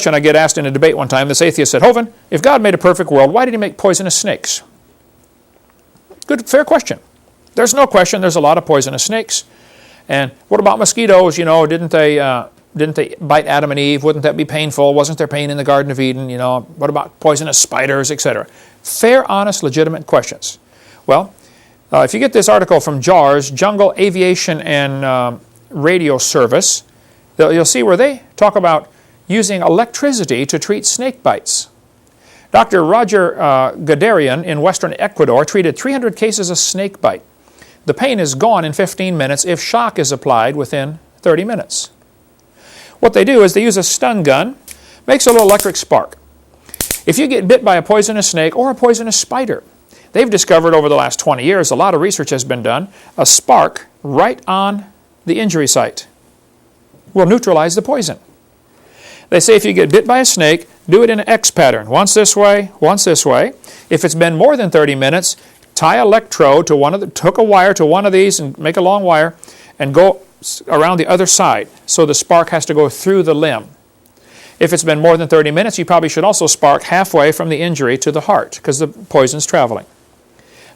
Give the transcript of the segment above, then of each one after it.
question I get asked in a debate one time. This atheist said, Hovind, if God made a perfect world, why did he make poisonous snakes? Good, fair question. There's no question there's a lot of poisonous snakes. And what about mosquitoes? You know, didn't they bite Adam and Eve? Wouldn't that be painful? Wasn't there pain in the Garden of Eden? You know, what about poisonous spiders, etc.? Fair, honest, legitimate questions. Well, if you get this article from JARS, Jungle Aviation and Radio Service, you'll see where they talk about using electricity to treat snake bites. Dr. Roger Gadarian in western Ecuador treated 300 cases of snake bite. The pain is gone in 15 minutes if shock is applied within 30 minutes. What they do is they use a stun gun, makes a little electric spark. If you get bit by a poisonous snake or a poisonous spider, they've discovered over the last 20 years, a lot of research has been done, a spark right on the injury site will neutralize the poison. They say if you get bit by a snake, do it in an X pattern. Once this way, once this way. If it's been more than 30 minutes, tie an electrode to hook a wire to one of these and make a long wire and go around the other side. So the spark has to go through the limb. If it's been more than 30 minutes, you probably should also spark halfway from the injury to the heart because the poison's traveling.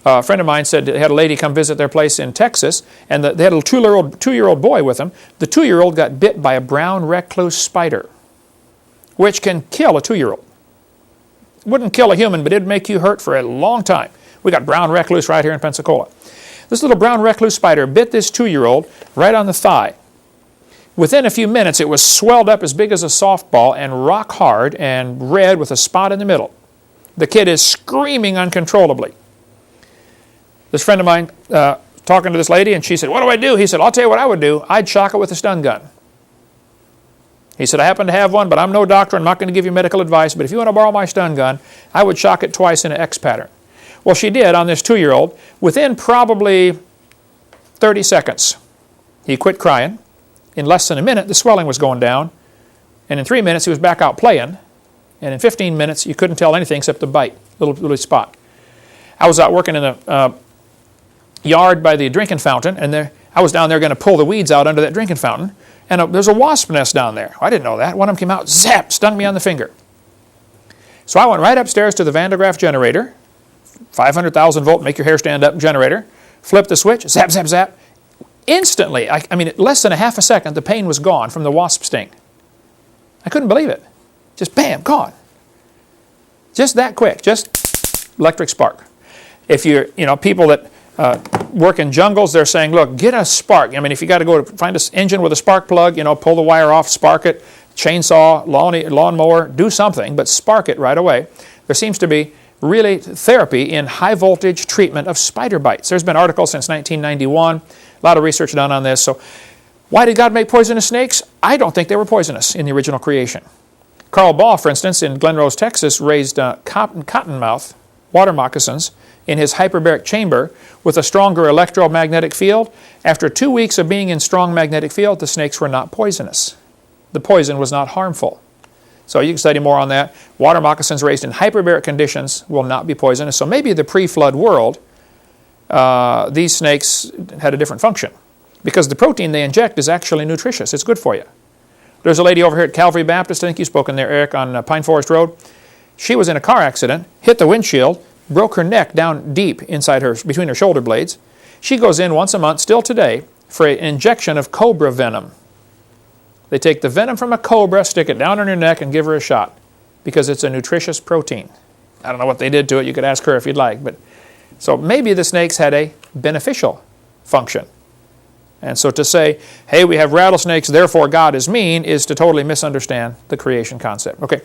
A friend of mine said they had a lady come visit their place in Texas, and they had a two-year-old boy with them. The 2-year-old got bit by a brown recluse spider, which can kill a 2-year-old. Wouldn't kill a human, but it'd make you hurt for a long time. We got brown recluse right here in Pensacola. This little brown recluse spider bit this 2-year-old right on the thigh. Within a few minutes, it was swelled up as big as a softball and rock hard and red with a spot in the middle. The kid is screaming uncontrollably. This friend of mine talking to this lady, and she said, what do I do? He said, I'll tell you what I would do. I'd shock it with a stun gun. He said, I happen to have one, but I'm no doctor. I'm not going to give you medical advice. But if you want to borrow my stun gun, I would shock it twice in an X pattern. Well, she did on this 2-year-old. Within probably 30 seconds, he quit crying. In less than a minute, the swelling was going down. And in 3 minutes, he was back out playing. And in 15 minutes, you couldn't tell anything except the bite, little spot. I was out working in a yard by the drinking fountain, and I was down there going to pull the weeds out under that drinking fountain. And there's a wasp nest down there. I didn't know that. One of them came out, zap, stung me on the finger. So I went right upstairs to the Van de Graaff generator, 500,000 volt, make your hair stand up generator, flipped the switch, zap, zap, zap. Instantly, I mean, less than a half a second, the pain was gone from the wasp sting. I couldn't believe it. Just bam, gone. Just that quick, just electric spark. If you're, people that work in jungles, they're saying, look, get a spark. I mean, if you got to go to find an engine with a spark plug, pull the wire off, spark it, chainsaw, lawnmower, do something, but spark it right away. There seems to be really therapy in high voltage treatment of spider bites. There's been articles since 1991, a lot of research done on this. So why did God make poisonous snakes? I don't think they were poisonous in the original creation. Carl Baugh, for instance, in Glen Rose, Texas, raised cottonmouth water moccasins in his hyperbaric chamber with a stronger electromagnetic field. After 2 weeks of being in strong magnetic field, the snakes were not poisonous. The poison was not harmful. So you can study more on that. Water moccasins raised in hyperbaric conditions will not be poisonous. So maybe the pre-flood world, these snakes had a different function because the protein they inject is actually nutritious. It's good for you. There's a lady over here at Calvary Baptist, I think you've spoken there, Eric, on Pine Forest Road. She was in a car accident, hit the windshield, broke her neck down deep inside between her shoulder blades. She goes in once a month, still today, for an injection of cobra venom. They take the venom from a cobra, stick it down on her neck, and give her a shot because it's a nutritious protein. I don't know what they did to it. You could ask her if you'd like. So maybe the snakes had a beneficial function. And so to say, hey, we have rattlesnakes, therefore God is mean, is to totally misunderstand the creation concept. Okay.